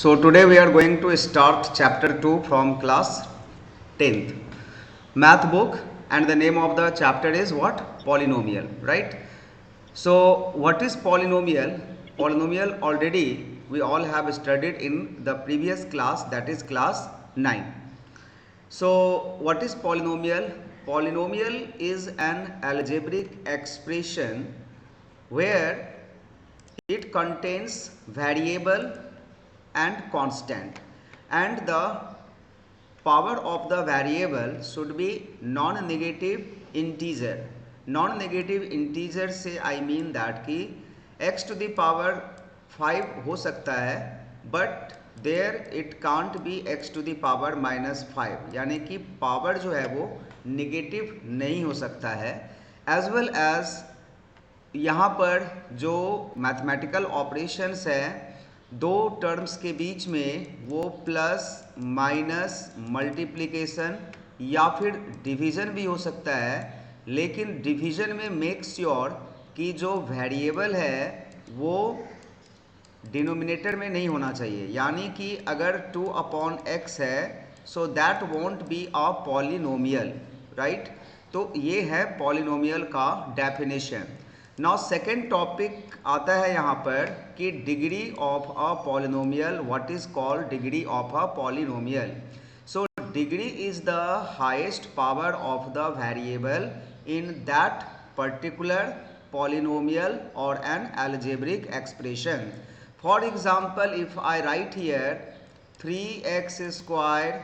So today we are going to start chapter 2 from class 10th math book, and the name of the chapter is what? Polynomial, right? So what is polynomial? Polynomial already we all have studied in the previous class, that is class 9. So what is polynomial? Polynomial is an algebraic expression where it contains variable and constant, and the power of the variable should be non-negative integer. Non-negative integer से I mean that कि x to the power 5 हो सकता है, but there it can't be x to the power -5, यानी कि power जो है वो नेगेटिव नहीं हो सकता है. एज वेल एज यहाँ पर जो मैथमेटिकल ऑपरेशंस है दो टर्म्स के बीच में, वो प्लस माइनस मल्टीप्लिकेशन या फिर डिवीज़न भी हो सकता है, लेकिन डिवीज़न में मेक श्योर कि जो वेरिएबल है वो डिनोमिनेटर में नहीं होना चाहिए. यानी कि अगर 2/x है so that won't be a polynomial, right. तो ये है पॉलिनोमियल का डेफिनेशन. नाउ सेकेंड टॉपिक आता है यहाँ पर कि degree of a polynomial. What is called degree of a polynomial? So degree is the highest power of the variable in that particular polynomial or an algebraic expression. For example, if I write here 3x square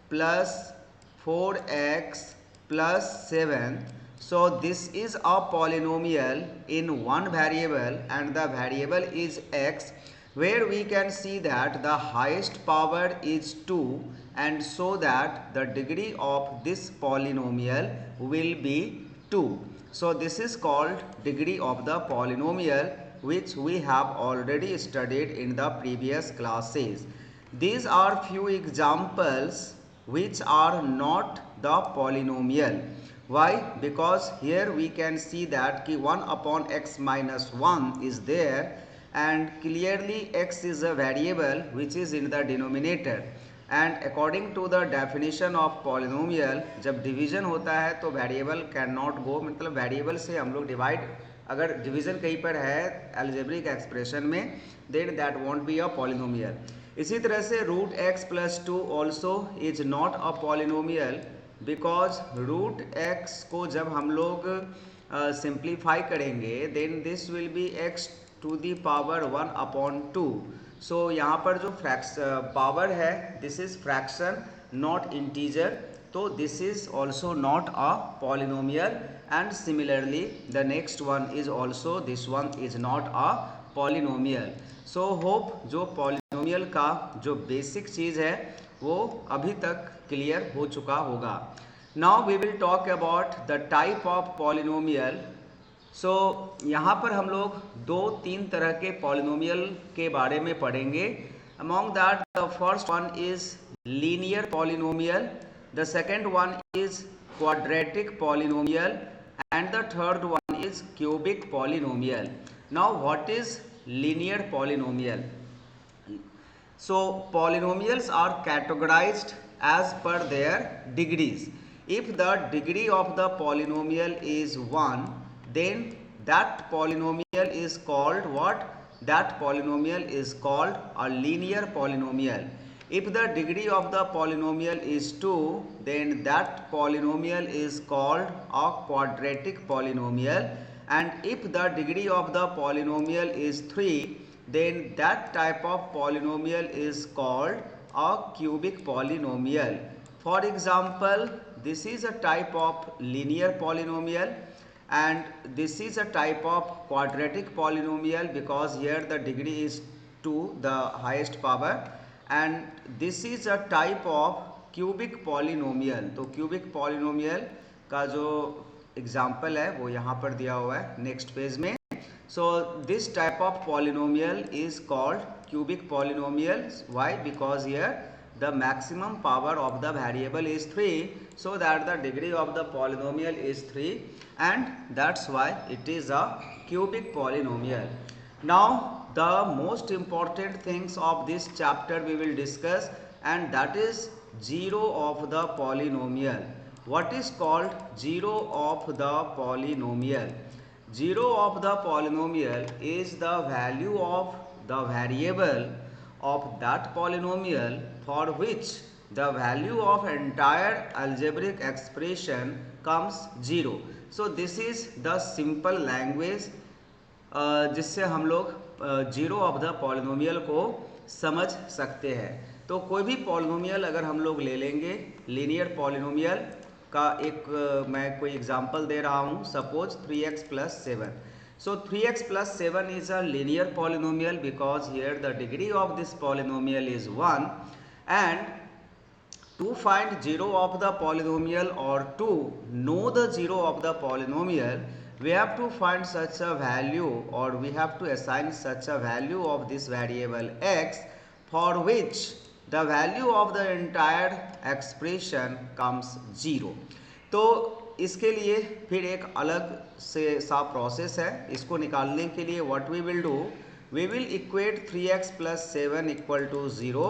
plus 4x plus 7, so this is a polynomial in one variable and the variable is x, where we can see that the highest power is 2, and so that the degree of this polynomial will be 2. So this is called degree of the polynomial, which we have already studied in the previous classes. These are few examples which are not the polynomial. Why? Because here we can see that 1/x minus 1 is there, and clearly x is a variable which is in the denominator. And according to the definition of polynomial, जब division होता है तो variable can not go, मतलब variable से हम लोग divide, अगर division कहीं पर है एल्जेब्रिक एक्सप्रेशन में, then that won't be a polynomial. इसी तरह से root x plus 2 also is not a polynomial, because root x को जब हम लोग सिंप्लीफाई करेंगे then this will be x to the power 1/2. So यहाँ पर जो पावर है this is fraction not integer, तो this is also not a polynomial. And similarly the next one is also, this one is not a polynomial. So hope जो polynomial का जो basic चीज़ है वो अभी तक क्लियर हो चुका होगा. Now we will talk about the type of polynomial. So यहाँ पर हम लोग 2-3 तरह के पॉलिनोमियल के बारे में पढ़ेंगे. Among that the first one is linear polynomial, the second one is quadratic polynomial, and the third one is cubic polynomial. Now what is linear polynomial? So polynomials are categorized as per their degrees. If the degree of the polynomial is 1, then that polynomial is called what? That polynomial is called a linear polynomial. If the degree of the polynomial is 2, then that polynomial is called a quadratic polynomial. And if the degree of the polynomial is 3, then that type of polynomial is called a cubic polynomial. For example, this is a type of linear polynomial, and this is a type of quadratic polynomial because here the degree is 2, the highest power, and this is a type of cubic polynomial. तो cubic polynomial का जो example है वो यहाँ पर दिया हुआ है नेक्स्ट पेज में. So this type of polynomial is called cubic polynomial. Why? Because here the maximum power of the variable is 3, so that the degree of the polynomial is 3, and that's why it is a cubic polynomial. Now the most important things of this chapter we will discuss, and that is zero of the polynomial. What is called zero of the polynomial? Zero of the polynomial is the value of the variable of that polynomial for which the value of entire algebraic expression comes zero. So this is the simple language जिससे हम लोग zero of the polynomial को समझ सकते हैं. तो कोई भी पॉलिनोमियल अगर हम लोग ले लेंगे, लीनियर पॉलिनोमियल का एक मैं कोई एग्जांपल दे रहा हूँ. Suppose 3x + 7. So 3x + 7 is a linear polynomial because here the degree of this polynomial is 1, and to find zero of the polynomial or to know the zero of the polynomial, we have to find such a value, or we have to assign such a value of this variable x for which the value of the entire expression comes 0. तो इसके लिए फिर एक अलग से सा process है. इसको निकालने के लिए what we will do, we will equate 3x + 7 = 0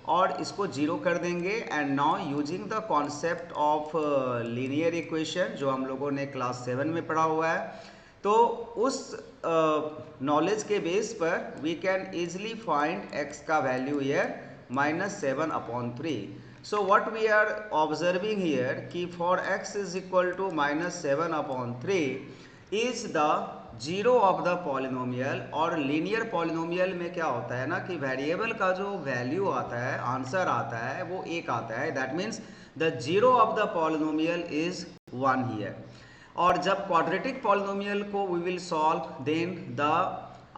और इसको जीरो कर देंगे. And now using the concept of linear equation जो हम लोगों ने क्लास 7 में पढ़ा हुआ है, तो उस नॉलेज के बेस पर we can easily find x का value here -7/3. So what we are observing here कि for x = -7/3 is the zero of the polynomial. और लीनियर पॉलिनोमियल में क्या होता है ना कि वेरिएबल का जो वैल्यू आता है, आंसर आता है, वो एक आता है. That means the zero of the polynomial is 1 here. और जब क्वाड्रेटिक पॉलिनोमियल को we will solve, then the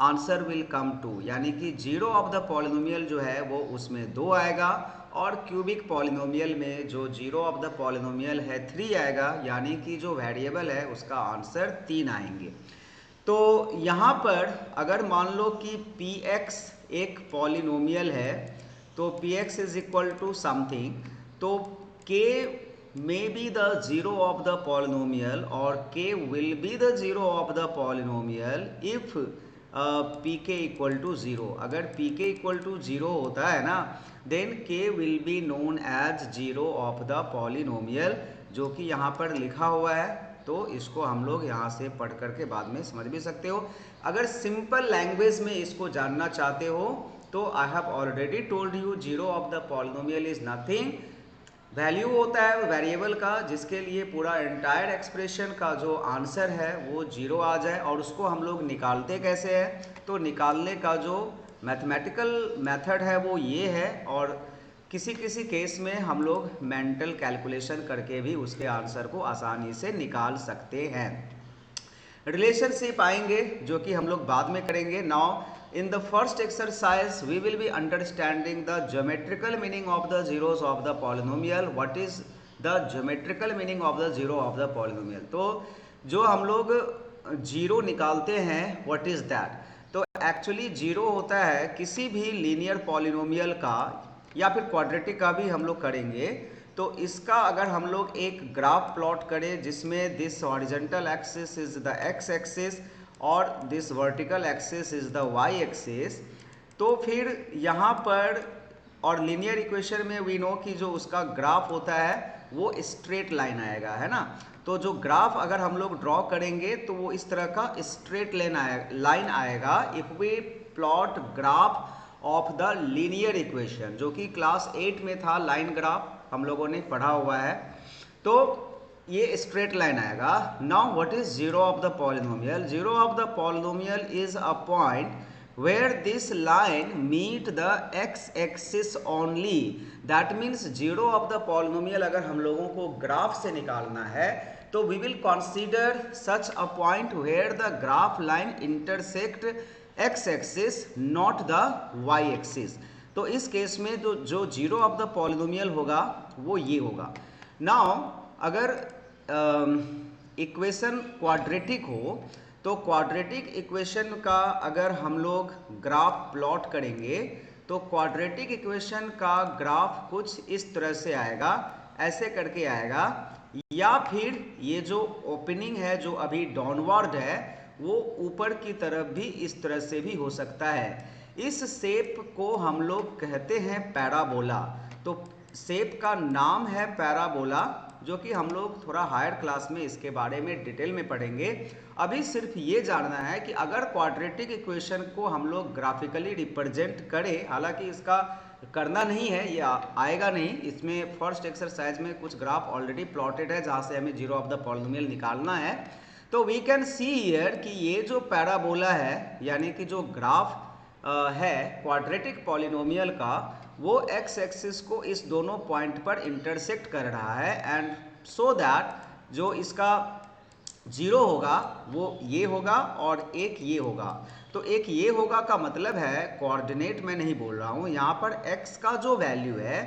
answer will come 2, यानी कि जीरो ऑफ द पॉलिनोमियल जो है वो उसमें 2 आएगा, और क्यूबिक पॉलिनोमियल में जो जीरो ऑफ द पॉलिनोमियल है 3 आएगा, यानी कि जो वेरिएबल है उसका आंसर 3 आएंगे. तो यहाँ पर अगर मान लो कि px एक पॉलिनोमियल है, तो px = समथिंग, तो k may be the zero of the polynomial or k will be the zero of the polynomial if pk = 0. अगर pk = 0 होता है ना, then k will be known as zero of the polynomial, जो कि यहाँ पर लिखा हुआ है. तो इसको हम लोग यहाँ से पढ़ करके बाद में समझ भी सकते हो. अगर सिंपल लैंग्वेज में इसको जानना चाहते हो तो I have already told you, zero of the polynomial is nothing, value होता है वेरिएबल का जिसके लिए पूरा एंटायर एक्सप्रेशन का जो आंसर है वो जीरो आ जाए. और उसको हम लोग निकालते कैसे हैं, तो निकालने का जो मैथमेटिकल मेथड है वो ये है, और किसी किसी केस में हम लोग मेंटल कैलकुलेशन करके भी उसके आंसर को आसानी से निकाल सकते हैं. रिलेशनशिप आएंगे जो कि हम लोग बाद में करेंगे. Now in the first exercise we will be understanding the geometrical meaning of the zeros of the polynomial. What is the geometrical meaning of the zero of the polynomial? तो जो हम लोग जीरो निकालते हैं, व्हाट इज दैट? तो actually zero होता है किसी भी लीनियर पॉलिनोमियल का, या फिर क्वाड्रेटिक का भी हम लोग करेंगे. तो इसका अगर हम लोग एक ग्राफ प्लॉट करें जिसमें this horizontal axis is the x axis और this vertical axis is the y axis, तो फिर यहाँ पर, और लीनियर इक्वेशन में वी नो कि जो उसका ग्राफ होता है वो स्ट्रेट लाइन आएगा, है ना. तो जो ग्राफ अगर हम लोग ड्रॉ करेंगे तो वो इस तरह का स्ट्रेट लाइन आएगा. If we plot graph of the linear equation, जो कि क्लास 8 में था, लाइन ग्राफ हम लोगों ने पढ़ा हुआ है, तो ये स्ट्रेट लाइन आएगा. Now what is zero of the polynomial? Zero of the polynomial is a point where this line meet the x axis only. that means zero of the polynomial अगर हम लोगों को ग्राफ से निकालना है तो we will consider such a point where the graph line intersect x axis not the y axis. तो इस केस में जो जीरो ऑफ द पॉलिनोमियल होगा वो ये होगा. नाउ अगर इक्वेशन क्वाड्रेटिक हो तो क्वाड्रेटिक इक्वेशन का अगर हम लोग ग्राफ प्लॉट करेंगे तो क्वाड्रेटिक इक्वेशन का ग्राफ कुछ इस तरह से आएगा, ऐसे करके आएगा, या फिर ये जो ओपनिंग है जो अभी डाउनवर्ड है वो ऊपर की तरफ भी इस तरह से भी हो सकता है। इस शेप को हम लोग कहते हैं पैराबोला। तो शेप का नाम है पैराबोला, जो कि हम लोग थोड़ा हायर क्लास में इसके बारे में डिटेल में पढ़ेंगे। अभी सिर्फ ये जानना है कि अगर क्वाड्रेटिक इक्वेशन को हम लोग ग्राफिकली रिप्रेजेंट करें, हालांकि इसका करना नहीं है, ये आएगा नहीं, इसमें फर्स्ट एक्सरसाइज में कुछ ग्राफ ऑलरेडी प्लॉटेड है जहाँ से हमें जीरो ऑफ द पॉलिनोमियल निकालना है। तो वी कैन सी हियर कि ये जो पैराबोला है, यानी कि जो ग्राफ है क्वाड्रेटिक पॉलिनोमियल का, वो एक्स एक्सिस को इस दोनों पॉइंट पर इंटरसेक्ट कर रहा है, एंड सो दैट जो इसका जीरो होगा वो ये होगा और एक ये होगा। तो एक ये होगा का मतलब है, कोऑर्डिनेट मैं नहीं बोल रहा हूँ, यहाँ पर x का जो वैल्यू है,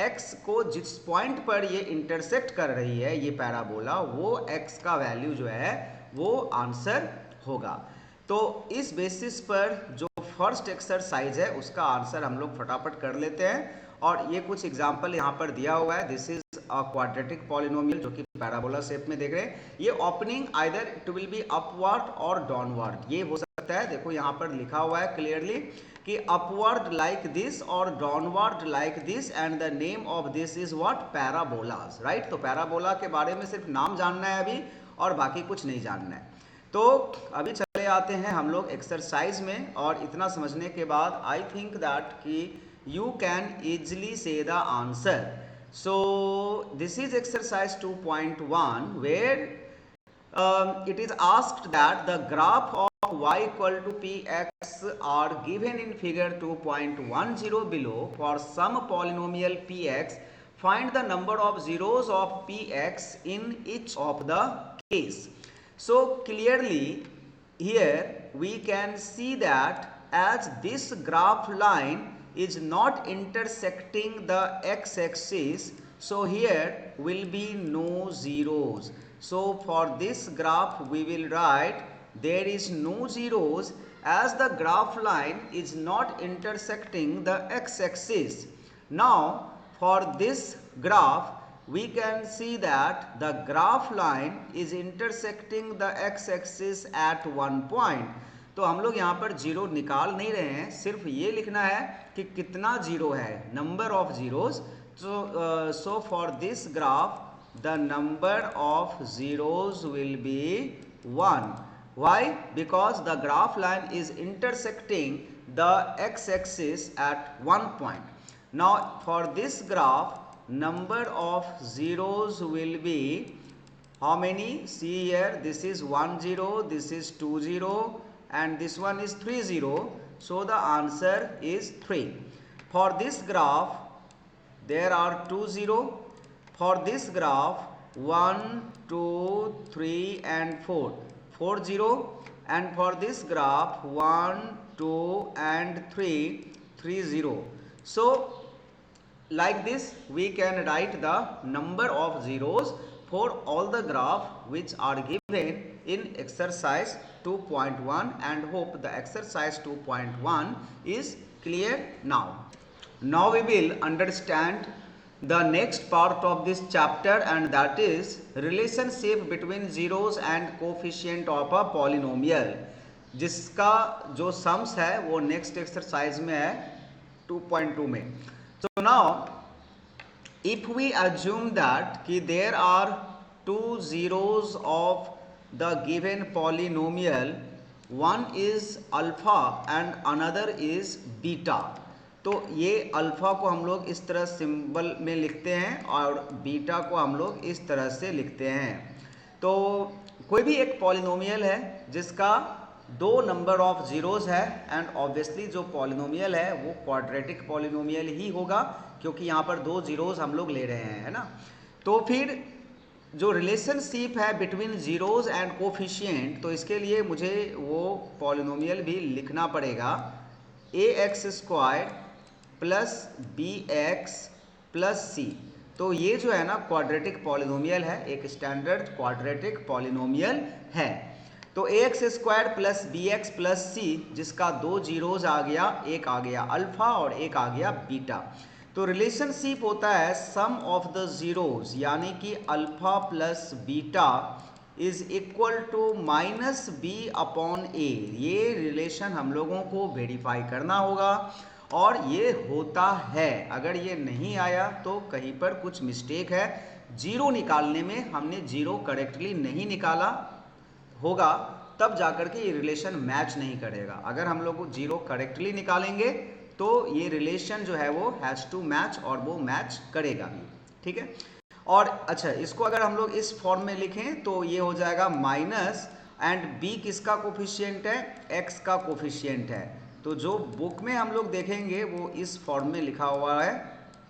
x को जिस पॉइंट पर ये इंटरसेक्ट कर रही है ये पैराबोला, वो x का वैल्यू जो है वो आंसर होगा। तो इस बेसिस पर जो फर्स्ट एक्सरसाइज है उसका आंसर हम लोग फटाफट कर लेते हैं, और ये कुछ एग्जाम्पल यहाँ पर दिया हुआ है। This is a quadratic polynomial जो कि पैराबोला शेप में देख रहे हैं। ये opening either it will be upward और डाउनवर्ड, ये हो सकता है। देखो यहाँ पर लिखा हुआ है क्लियरली कि अपवर्ड लाइक दिस और downward like this, and the name of this is what, parabolas, right. तो पैराबोला के बारे में सिर्फ नाम जानना है अभी, और बाकी कुछ नहीं जानना है। तो अभी चले आते हैं हम लोग एक्सरसाइज में, और इतना समझने के बाद आई थिंक दैट कि you can easily say the answer. So this is exercise 2.1 where it is asked that the graph of y equal to px are given in figure 2.10 below. For some polynomial px, find the number of zeros of px in each of the case. So clearly here we can see that as this graph line is not intersecting the x-axis, so here will be no zeros. So for this graph we will write there is no zeros as the graph line is not intersecting the x-axis. Now for this graph we can see that the graph line is intersecting the x-axis at one point. तो हम लोग यहाँ पर zero निकाल नहीं रहे हैं, सिर्फ ये लिखना है कि कितना जीरो है, number of zeros. So for this graph the number of zeros will be 1. Why? Because the graph line is intersecting the x-axis at one point. Now for this graph number of zeros will be how many? See here, this is 1 0, this is 2 0, and this one is 3 0. So the answer is 3. For this graph there are 2 0. For this graph 1 2 3 and 4 4 0, and for this graph 1 2 and 3 3 0. So like this we can write the number of zeros for all the graph which are given in exercise 2.1, and hope the exercise 2.1 is clear now. Now we will understand the next part of this chapter, and that is relationship between zeros and coefficient of a polynomial, जिसका जो sums है वो next exercise में है 2.2 में. So now if we assume that कि there are two zeros of the given polynomial, one is alpha and another is beta, तो ये अल्फा को हम लोग इस तरह सिंबल में लिखते हैं और बीटा को हम लोग इस तरह से लिखते हैं. तो कोई भी एक पॉलिनोमियल है जिसका दो नंबर ऑफ जीरोस है, एंड ऑब्वियसली जो पॉलिनोमियल है वो क्वाड्रेटिक पॉलिनोमियल ही होगा, क्योंकि यहाँ पर दो जीरोस हम लोग ले रहे हैं, है ना. तो फिर जो रिलेशनशिप है बिटवीन जीरोस एंड कोफिशिएंट, तो इसके लिए मुझे वो पॉलिनोमियल भी लिखना पड़ेगा. A x square plus b x plus c. तो ये जो है ना क्वाड्रेटिक पॉलिनोमियल है, एक स्टैंडर्ड क्वाड्रेटिक पॉलिनोमियल है. तो a x square plus b x plus c, जिसका दो जीरोज आ गया, एक आ गया अल्फा और एक आ गया बीटा. तो रिलेशनशिप होता है सम ऑफ द जीरोज, यानी कि alpha plus beta is equal to minus b upon a. ये रिलेशन हम लोगों को वेरीफाई करना होगा और ये होता है। अगर ये नहीं आया तो कहीं पर कुछ मिस्टेक है। जीरो निकालने में हमने जीरो करेक्टली नहीं निकाला होगा, तब जाकर के ये रिलेशन मैच नहीं करेगा। अगर हम लोग जीरो करेक्टली निकालेंगे तो ये रिलेशन जो है वो हैज़ टू मैच, और वो मैच करेगा भी। ठीक है। और अच्छा, इसको अगर हम लोग इस फॉर्म में लिखें तो ये हो जाएगा माइनस, एंड बी किसका कोफिशिएंट है? एक्स का कोफिशिएंट है। तो जो बुक में हम लोग देखेंगे वो इस फॉर्म में लिखा हुआ है,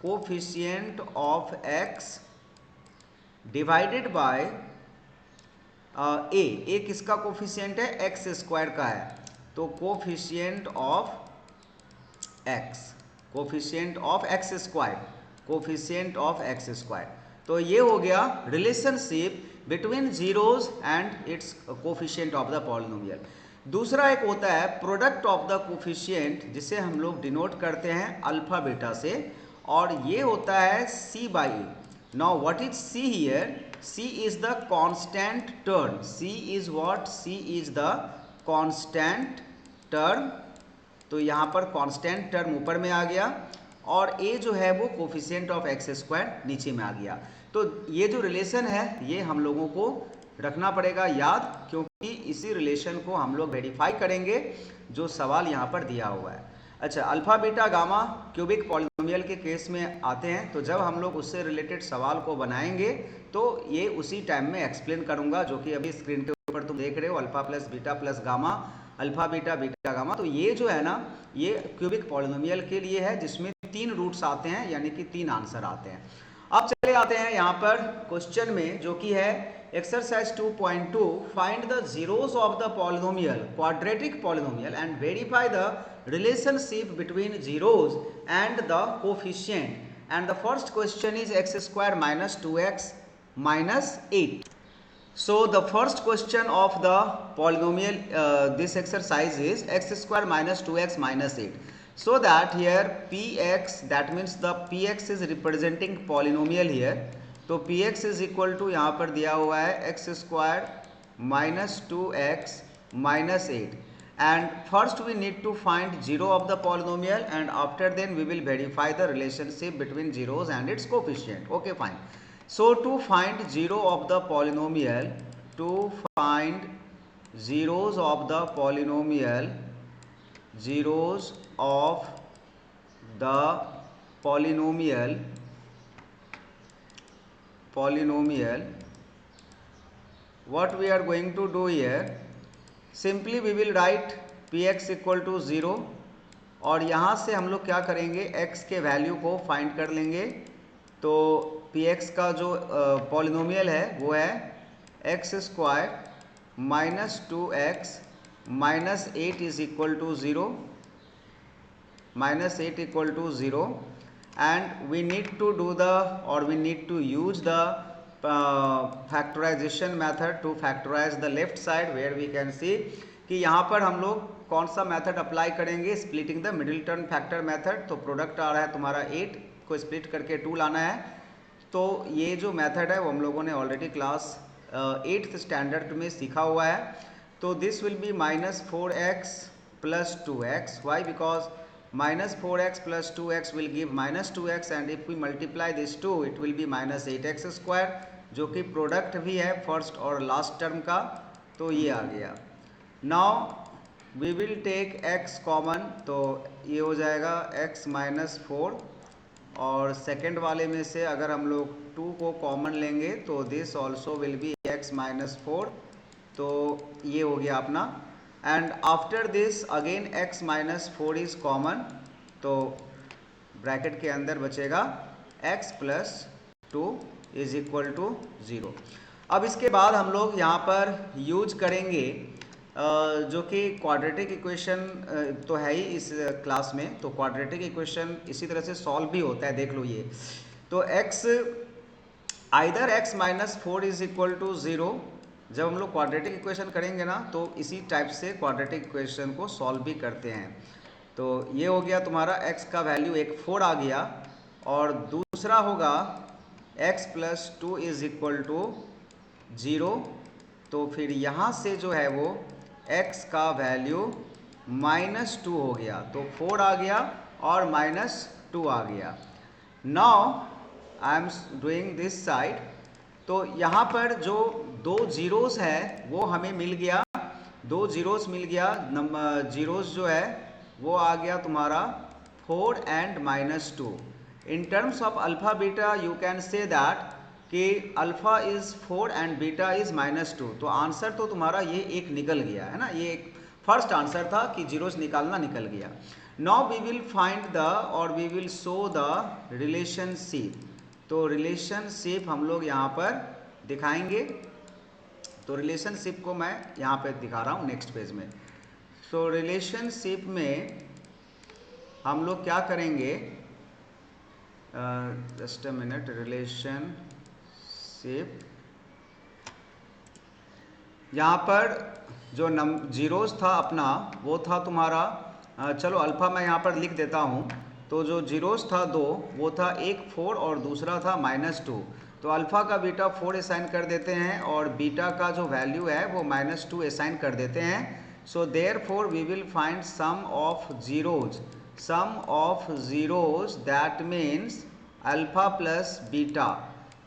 coefficient of x divided by a किसका कोफिशिएंट है? एक्स स्क्वायर का है। तो coefficient of x, coefficient of x square, coefficient of x square. तो ये हो गया relationship between zeros and its coefficient of the polynomial. दूसरा एक होता है प्रोडक्ट ऑफ द कोफिशिएंट, जिसे हम लोग डिनोट करते हैं अल्फा बीटा से, और ये होता है c by A. Now what is c here? c is the constant term. c is what? c is the constant term। तो यहाँ पर कांस्टेंट टर्म ऊपर में आ गया और a जो है वो कोफिशिएंट ऑफ एक्स स्क्वायर नीचे में आ गया। तो ये जो रिलेशन है ये हम लोगों को रखना पड़ेगा याद, क्योंकि इसी रिलेशन को हम लोग वेरीफाई करेंगे जो सवाल यहाँ पर दिया हुआ है। अच्छा, alpha beta gamma cubic polynomial के केस में आते हैं, तो जब हम लोग उससे रिलेटेड सवाल को बनाएंगे तो ये उसी टाइम में एक्सप्लेन करूंगा, जो कि अभी स्क्रीन के ऊपर तुम देख रहे हो, alpha plus gamma, alpha beta beta gamma. तो ये जो है ना, ये क्यूबिक पॉलिनोमियल के लिए है जिसमें 3 रूट्स आते हैं, यानी कि 3 आंसर आते हैं। अब चले आते हैं यहाँ पर क्वेश्चन में, जो कि है exercise 2.2, find the zeros of the polynomial, quadratic polynomial, and verify the relationship between zeros and the coefficient. And the first question is x square minus 2x minus 8. So the first question of the polynomial this exercise is x square minus 2x minus 8. So that here px, that means the px is representing polynomial here. तो px is equal to यहाँ पर दिया हुआ है x square minus 2x minus 8. And first we need to find zero of the polynomial, and after then we will verify the relationship between zeros and its coefficient. Okay, fine. So to find zero of the polynomial, to find zeros of the polynomial, zeros of the polynomial, what we are going to do here, simply we will write px equal to 0, और यहाँ से हम लोग क्या करेंगे, x के value को find कर लेंगे। तो px का जो पॉलिनोमियल है वो है x square minus 2x minus 8 is equal to 0, minus 8 equal to 0, and we need to do the, और we need to use the factorization method to factorize the left side, where we can see कि यहाँ पर हम लोग कौन सा method apply करेंगे, splitting the middle term factor method. तो प्रोडक्ट आ रहा है तुम्हारा 8 को स्प्लिट करके 2 लाना है। तो ये जो मेथड है वो हम लोगों ने ऑलरेडी क्लास 8th स्टैंडर्ड में सीखा हुआ है। तो this will be minus 4x plus 2x, why? Because minus 4x plus 2x will give minus 2x, and if we multiply this 2 it will be minus 8x square, जो कि product भी है first और लास्ट टर्म का। तो ये आ गया। Now we will take x common, तो ये हो जाएगा x माइनस 4, और सेकेंड वाले में से अगर हम लोग 2 को कॉमन लेंगे तो this also will be x minus 4, तो ये हो गया अपना। And after this again x minus 4 is common, तो ब्रैकेट के अंदर बचेगा x plus 2 is equal to 0। अब इसके बाद हम लोग यहाँ पर यूज करेंगे जो कि क्वाड्रेटिक इक्वेशन तो है ही इस क्लास में, तो क्वाड्रेटिक इक्वेशन इसी तरह से सॉल्व भी होता है, देख लो ये। तो x either x minus 4 is equal to 0, जब हम लोग क्वाड्रेटिक इक्वेशन करेंगे ना तो इसी टाइप से क्वाड्रेटिक इक्वेशन को सॉल्व भी करते हैं। तो ये हो गया तुम्हारा x का वैल्यू एक 4 आ गया, और दूसरा होगा x plus 2 is equal to 0, तो फिर यहाँ से जो है वो x का वैल्यू -2 हो गया, तो 4 आ गया और -2 आ गया। Now I am doing this side, तो यहाँ पर जो दो जीरोस है वो हमें मिल गया, दो जीरोस मिल गया, नंबर जीरोस जो है वो आ गया तुम्हारा 4 and -2। In terms of alpha beta you can say that कि alpha is 4 and beta is -2। तो आंसर तो तुम्हारा ये एक निकल गया है ना, ये एक फर्स्ट आंसर था कि जीरोस निकालना निकल गया। Now we will find the और we will show the relationship. तो रिलेशनशिप हम लोग यहाँ पर दिखाएंगे, तो रिलेशनशिप को मैं यहाँ पे दिखा रहा हूँ नेक्स्ट पेज में। सो रिलेशनशिप में हम लोग क्या करेंगे, जस्ट अ मिनट, रिलेशनशिप यहाँ पर जो जीरोस था अपना वो था तुम्हारा, चलो अल्फ़ा मैं यहाँ पर लिख देता हूँ। तो जो जीरोस था दो, वो था एक 4 और दूसरा था -2। तो अल्फ़ा का बीटा 4 असाइन कर देते हैं और बीटा का जो वैल्यू है वो -2 असाइन कर देते हैं। So therefore we will find sum of zeros, sum of zeros that means alpha plus beta.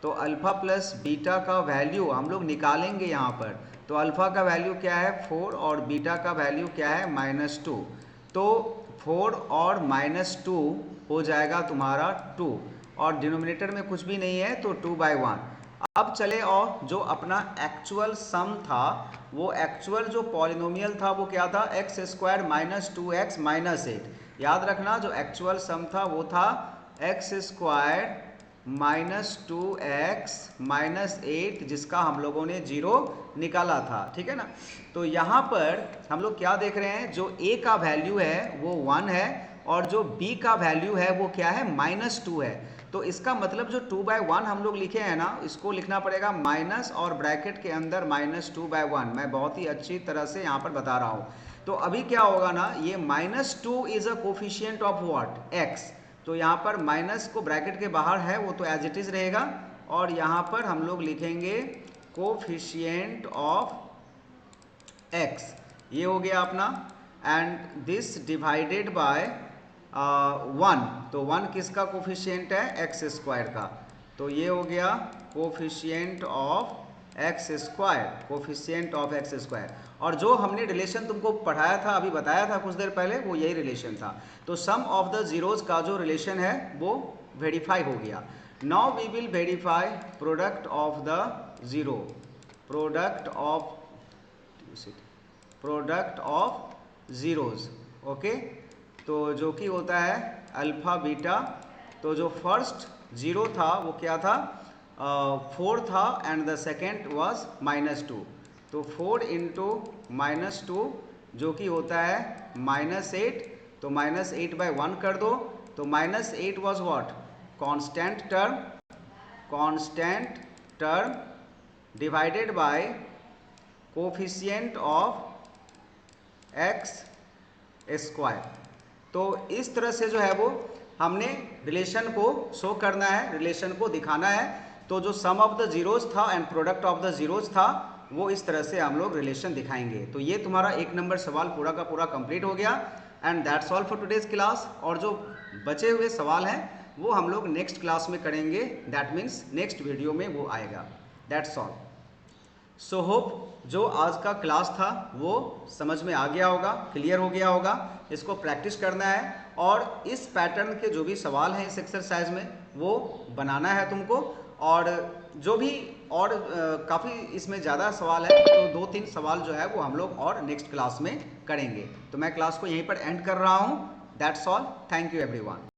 तो अल्फ़ा प्लस बीटा का वैल्यू हम लोग निकालेंगे यहाँ पर। तो अल्फ़ा का वैल्यू क्या है 4 और बीटा का वैल्यू क्या है -2। तो 4 और -2 हो जाएगा तुम्हारा 2 और डिनोमिनेटर में कुछ भी नहीं है तो 2/1। अब चले और जो अपना एक्चुअल सम था, वो एक्चुअल जो पॉलिनोमियल था वो क्या था, x² - 2x - 8। याद रखना जो एक्चुअल सम था वो था x² -2x - 8, जिसका हम लोगों ने 0 निकाला था, ठीक है ना। तो यहाँ पर हम लोग क्या देख रहे हैं, जो a का वैल्यू है वो 1 है और जो b का वैल्यू है वो क्या है -2 है। तो इसका मतलब जो 2/1 हम लोग लिखे हैं ना, इसको लिखना पड़ेगा माइनस और ब्रैकेट के अंदर -2/1। मैं बहुत ही अच्छी तरह से यहाँ पर बता रहा हूँ। तो अभी क्या होगा ना, ये -2 is a coefficient of what, x। तो यहाँ पर माइनस को ब्रैकेट के बाहर है वो तो एज इट इज रहेगा और यहाँ पर हम लोग लिखेंगे कोफिशिएंट ऑफ x, ये हो गया अपना। एंड दिस डिवाइडेड बाय 1, तो 1 किसका कोफिशिएंट है, x² का। तो ये हो गया coefficient of x², coefficient of x²। और जो हमने रिलेशन तुमको पढ़ाया था, अभी बताया था कुछ देर पहले, वो यही रिलेशन था। तो सम ऑफ द जीरोज का जो रिलेशन है वो वेरीफाई हो गया। Now we will verify product of the zero, product of zeros, okay. तो जो कि होता है अल्फा बीटा। तो जो फर्स्ट जीरो था वो क्या था, 4 था एंड द सेकेंड वॉज -2। तो 4 × -2 जो कि होता है -8। तो -8/1 कर दो। तो -8 was what, constant term divided by coefficient of x²। तो इस तरह से जो है वो हमने रिलेशन को शो करना है, रिलेशन को दिखाना है। तो जो सम ऑफ द जीरोज था and product of the zeros था, वो इस तरह से हम लोग रिलेशन दिखाएंगे। तो ये तुम्हारा 1 नंबर सवाल पूरा का पूरा कंप्लीट हो गया। And that's all for today's class. और जो बचे हुए सवाल हैं वो हम लोग नेक्स्ट क्लास में करेंगे, दैट मीन्स नेक्स्ट वीडियो में वो आएगा। That's all. सो होप जो आज का क्लास था वो समझ में आ गया होगा, क्लियर हो गया होगा। इसको प्रैक्टिस करना है और इस पैटर्न के जो भी सवाल हैं इस एक्सरसाइज में वो बनाना है तुमको। और जो भी और काफ़ी इसमें ज़्यादा सवाल है तो 2-3 सवाल जो है वो हम लोग और नेक्स्ट क्लास में करेंगे। तो मैं क्लास को यहीं पर एंड कर रहा हूँ। That's all, thank you everyone.